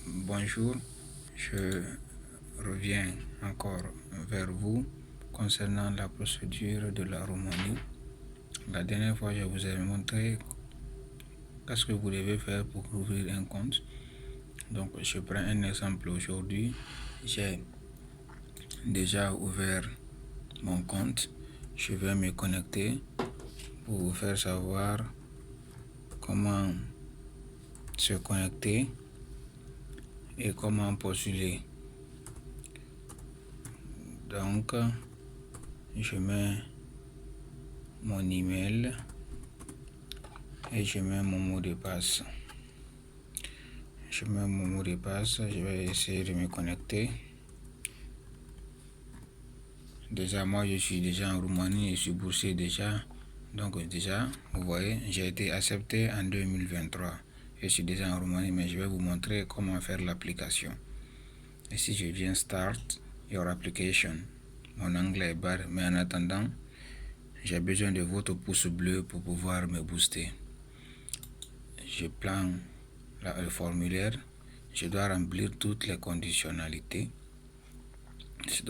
Bonjour, je reviens encore vers vous concernant la procédure de la Roumanie. La dernière fois, je vous avais montré qu'est-ce que vous devez faire pour ouvrir un compte. Donc, je prends un exemple aujourd'hui. J'ai déjà ouvert mon compte. Je vais me connecter pour vous faire savoir comment se connecter et comment postuler. Donc, je mets mon email et je mets mon mot de passe. Je mets mon mot de passe, je vais essayer de me connecter. Déjà, moi, je suis déjà en Roumanie, je suis boursier déjà. Donc, déjà, vous voyez, j'ai été accepté en 2023. Je suis déjà en Roumanie, mais je vais vous montrer comment faire l'application. Et si je viens Start Your Application, mon anglais est barre, mais en attendant, j'ai besoin de votre pouce bleu pour pouvoir me booster. Je prends le formulaire, je dois remplir toutes les conditionnalités. Je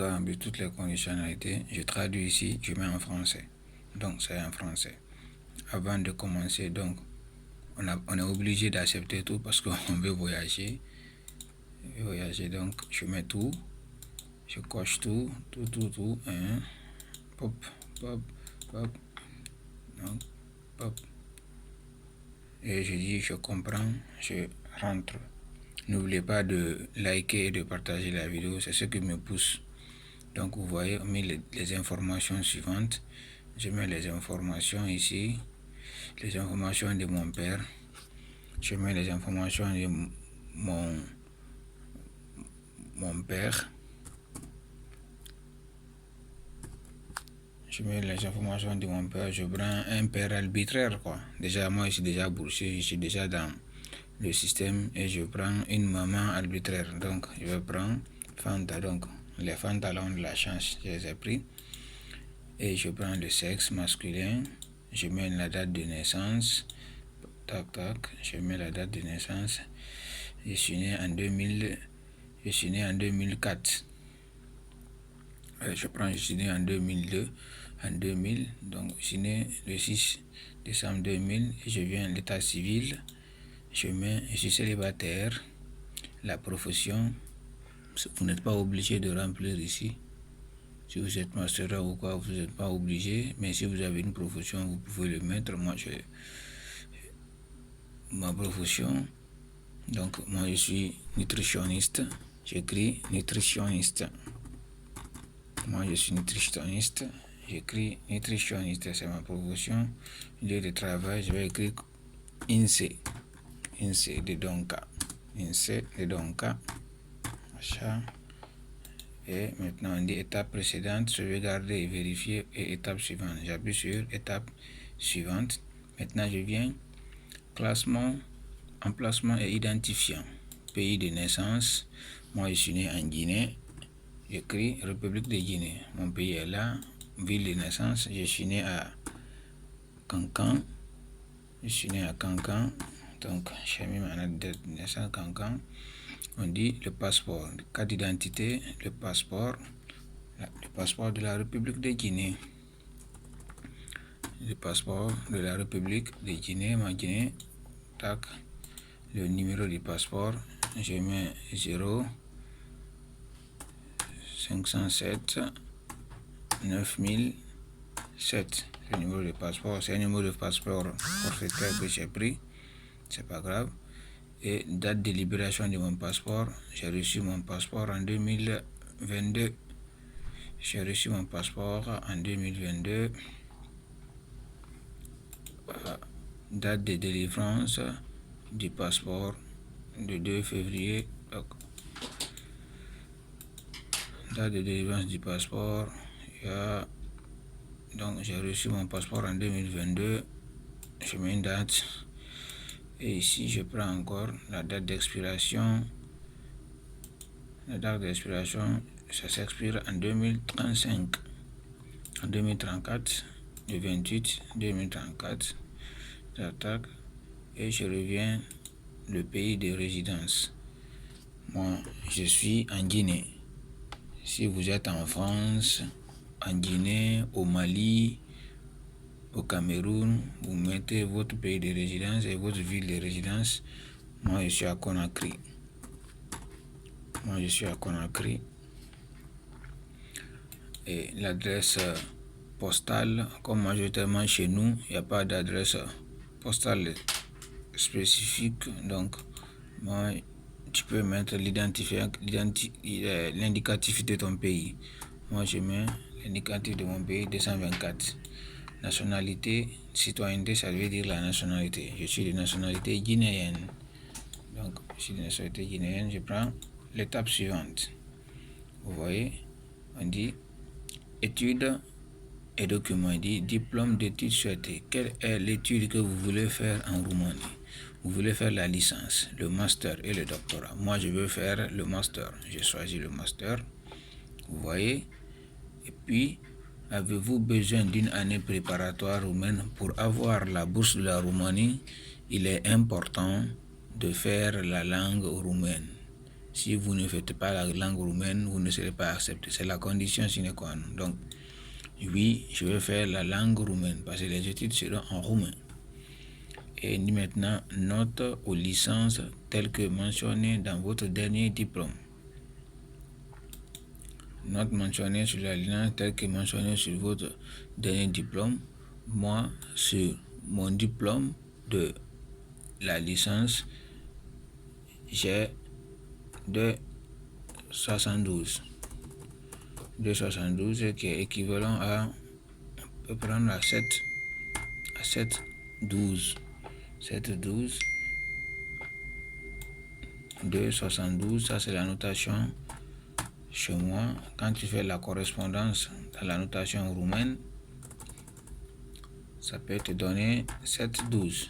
traduis ici, je mets en français. Donc c'est en français. Avant de commencer, donc, on est obligé d'accepter tout parce qu'on veut voyager. Donc je mets tout, je coche tout, hein. Pop, pop, pop, donc, pop. Et je dis, je comprends, je rentre. N'oubliez pas de liker et de partager la vidéo, c'est ce qui me pousse. Donc vous voyez, on met les informations suivantes. Je mets les informations ici, les informations de mon père. Je mets les informations de mon père. Je mets les informations de mon père. Je prends un père arbitraire, quoi. Déjà, moi, je suis déjà boursier, je suis déjà dans le système et je prends une maman arbitraire. Donc, je vais prendre Fanta. Donc, les pantalons de la chance, je les ai pris. Et je prends le sexe masculin. Je mets la date de naissance. Tac, tac. Je mets la date de naissance. Je suis né en 2000. Je suis né en 2004. Je suis né en 2002. En 2000. Donc, je suis né le 6 décembre 2000. Et je viens l'état civil. Je suis célibataire. La profession. Vous n'êtes pas obligé de remplir ici. Si vous êtes master ou quoi, vous n'êtes pas obligé. Mais si vous avez une profession, vous pouvez le mettre. Moi, ma profession. Donc, moi, je suis nutritionniste. J'écris nutritionniste. Moi, je suis nutritionniste. J'écris nutritionniste. C'est ma profession. Lieu de travail, je vais écrire INSEE. INSEE de Donka. INSEE de Donka. Achat. Et maintenant, on dit étape précédente, sauvegarder et vérifier, et étape suivante. J'appuie sur étape suivante. Maintenant, je viens classement, emplacement et identifiant. Pays de naissance. Moi, je suis né en Guinée. J'écris République de Guinée. Mon pays est là. Ville de naissance. Je suis né à Cancan. Je suis né à Cancan. Donc, j'ai mis ma date de naissance Cancan. On dit le passeport, le carte d'identité, le passeport de la République de Guinée. Le passeport de la République de Guinée, ma Guinée, tac, le numéro du passeport, je mets 0 507 9007. Le numéro de passeport, c'est un numéro de passeport forfaitaire que j'ai pris, c'est pas grave. Et date de libération de mon passeport, j'ai reçu mon passeport en 2022. J'ai reçu mon passeport en 2022. Date de délivrance du passeport, le 2 février. Date de délivrance du passeport. Donc j'ai reçu mon passeport en 2022. Je mets une date. Et ici, je prends encore la date d'expiration. La date d'expiration, ça s'expire en 2035. En 2034, le 28 2034. J'attaque et je reviens le pays de résidence. Moi, je suis en Guinée. Si vous êtes en France, en Guinée, au Mali, au Cameroun, vous mettez votre pays de résidence et votre ville de résidence. Moi, je suis à Conakry. Et l'adresse postale, comme majoritairement chez nous, il n'y a pas d'adresse postale spécifique. Donc, moi, tu peux mettre l'indicatif de ton pays. Moi, je mets l'indicatif de mon pays 224. Nationalité, citoyenneté, ça veut dire la nationalité. Je suis de nationalité guinéenne. Donc, je suis de nationalité guinéenne. Je prends l'étape suivante. Vous voyez, on dit études et documents. Il dit diplôme d'études souhaité. Quelle est l'étude que vous voulez faire en Roumanie? Vous voulez faire la licence, le master et le doctorat. Moi, je veux faire le master. J'ai choisi le master. Vous voyez? Et puis, avez-vous besoin d'une année préparatoire roumaine? Pour avoir la bourse de la Roumanie, il est important de faire la langue roumaine. Si vous ne faites pas la langue roumaine, vous ne serez pas accepté. C'est la condition sine qua non. Donc, oui, je vais faire la langue roumaine parce que les études seront en roumain. Et maintenant, note aux licences telles que mentionnées dans votre dernier diplôme. Note mentionnée sur la licence telle que mentionnée sur votre dernier diplôme. Moi, sur mon diplôme de la licence, j'ai 2,72. 2,72 qui est équivalent à, on peut prendre à 7,12. 7,12. 2,72, ça c'est la notation chez moi. Quand tu fais la correspondance dans la notation roumaine, ça peut te donner 7,12.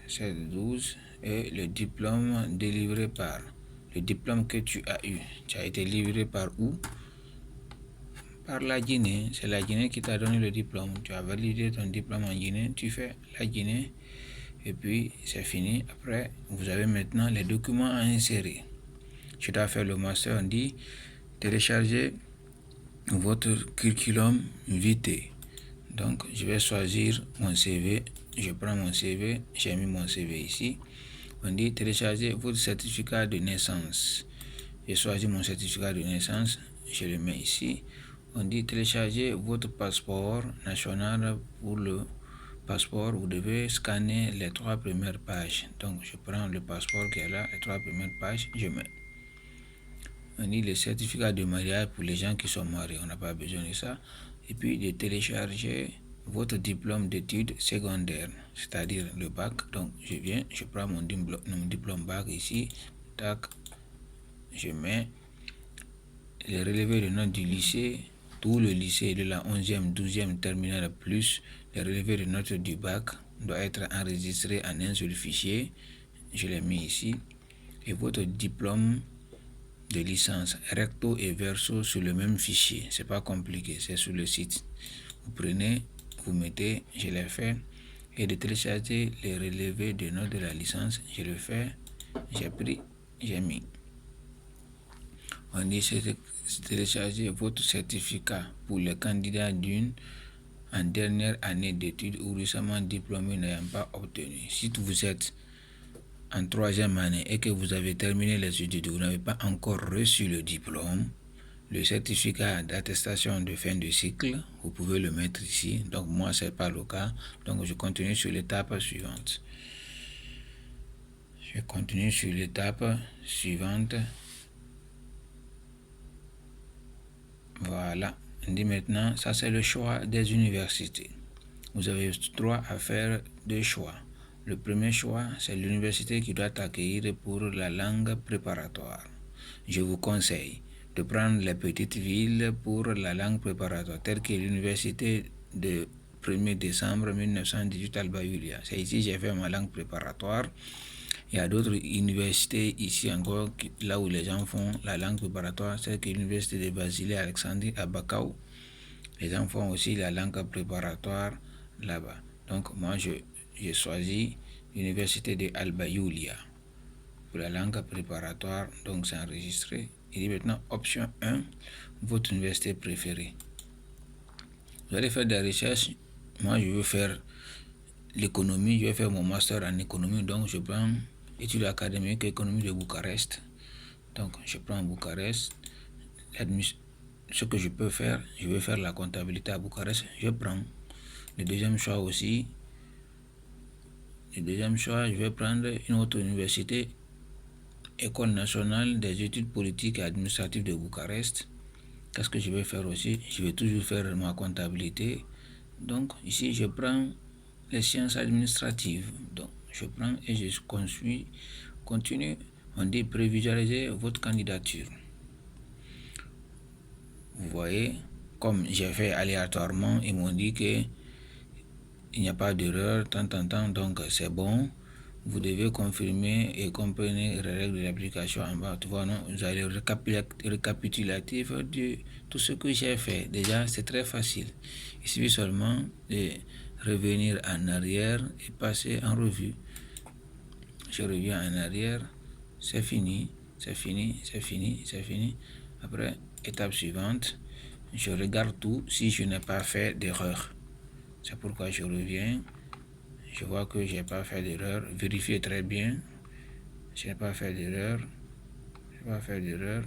7,12 et le diplôme délivré par, le diplôme que tu as eu, tu as été livré par où? Par la Guinée. C'est la Guinée qui t'a donné le diplôme. Tu as validé ton diplôme en Guinée, tu fais la Guinée et puis c'est fini. Après, vous avez maintenant les documents à insérer. Je dois faire le master, on dit télécharger votre curriculum vitae. Donc, je vais choisir mon CV. Je prends mon CV, j'ai mis mon CV ici. On dit télécharger votre certificat de naissance. J'ai choisi mon certificat de naissance, je le mets ici. On dit télécharger votre passeport national. Pour le passeport, vous devez scanner les 3 premières pages. Donc, je prends le passeport qui est là, les 3 premières pages, je mets. On dit le certificat de mariage pour les gens qui sont mariés, on n'a pas besoin de ça. Et puis de télécharger votre diplôme d'études secondaires, c'est-à-dire le bac. Donc je viens, je prends mon diplôme bac ici, tac, je mets les relevés de notes du lycée, tout le lycée de la 11e, 12e terminale plus les relevés de notes du bac doit être enregistré en un seul fichier. Je l'ai mis ici. Et votre diplôme de licence recto et verso sur le même fichier. C'est pas compliqué, c'est sur le site. Vous prenez, vous mettez, je l'ai fait, et de télécharger les relevés de notes de la licence, je le fais, j'ai pris, j'ai mis. On dit télécharger votre certificat pour les candidats d'une en dernière année d'études ou récemment diplômés n'ayant pas obtenu. Si vous êtes en 3e année et que vous avez terminé les études, vous n'avez pas encore reçu le diplôme, le certificat d'attestation de fin de cycle, vous pouvez le mettre ici. Donc moi, ce n'est pas le cas. Donc je continue sur l'étape suivante. Je continue sur l'étape suivante. Voilà. On dit maintenant, ça c'est le choix des universités. Vous avez droit à faire 2 choix. Le premier choix, c'est l'université qui doit t'accueillir pour la langue préparatoire. Je vous conseille de prendre les petites villes pour la langue préparatoire, telle que l'université de 1er décembre 1918 Alba Iulia. C'est ici que j'ai fait ma langue préparatoire. Il y a d'autres universités ici encore, là où les gens font la langue préparatoire, c'est que l'université de Basile Alexandrie à Bacau. Les gens font aussi la langue préparatoire là-bas. Donc moi, j'ai choisi l'université de Alba Iulia. pour la langue préparatoire, donc c'est enregistré. Il dit maintenant option 1, votre université préférée. Vous allez faire des recherches. Moi, je veux faire l'économie, je vais faire mon master en économie, donc je prends études académiques, économie de Bucarest. Donc, je prends Bucarest. Ce que je peux faire, je vais faire la comptabilité à Bucarest. Je prends le deuxième choix aussi. Le deuxième choix, je vais prendre une autre université, École nationale des études politiques et administratives de Bucarest. Qu'est-ce que je vais faire aussi? Je vais toujours faire ma comptabilité. Donc, ici, je prends les sciences administratives. Donc, je prends et je continue. On dit prévisualiser votre candidature. Vous voyez, comme j'ai fait aléatoirement, ils m'ont dit que il n'y a pas d'erreur, donc c'est bon. Vous devez confirmer et comprenez les règles de l'application en bas. Tu vois, non? Vous allez récapitulatif de tout ce que j'ai fait. Déjà, c'est très facile. Il suffit seulement de revenir en arrière et passer en revue. Je reviens en arrière, c'est fini, c'est fini, c'est fini, c'est fini. Après, étape suivante, je regarde tout si je n'ai pas fait d'erreur. C'est pourquoi je reviens. Je vois que je n'ai pas fait d'erreur. Vérifiez très bien. Je n'ai pas fait d'erreur. Je n'ai pas fait d'erreur.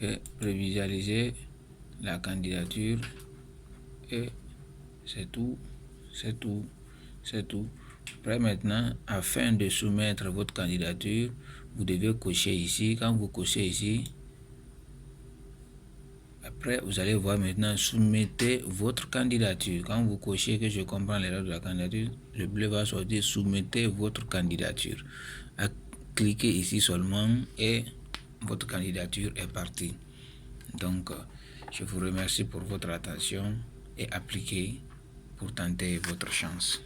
Et prévisualiser la candidature. Et c'est tout. C'est tout. C'est tout. Après maintenant, afin de soumettre votre candidature, vous devez cocher ici. Quand vous cochez ici, après, vous allez voir maintenant, soumettez votre candidature. Quand vous cochez que je comprends les règles de la candidature, le bleu va sortir, soumettez votre candidature. Cliquez ici seulement et votre candidature est partie. Donc, je vous remercie pour votre attention et appliquez pour tenter votre chance.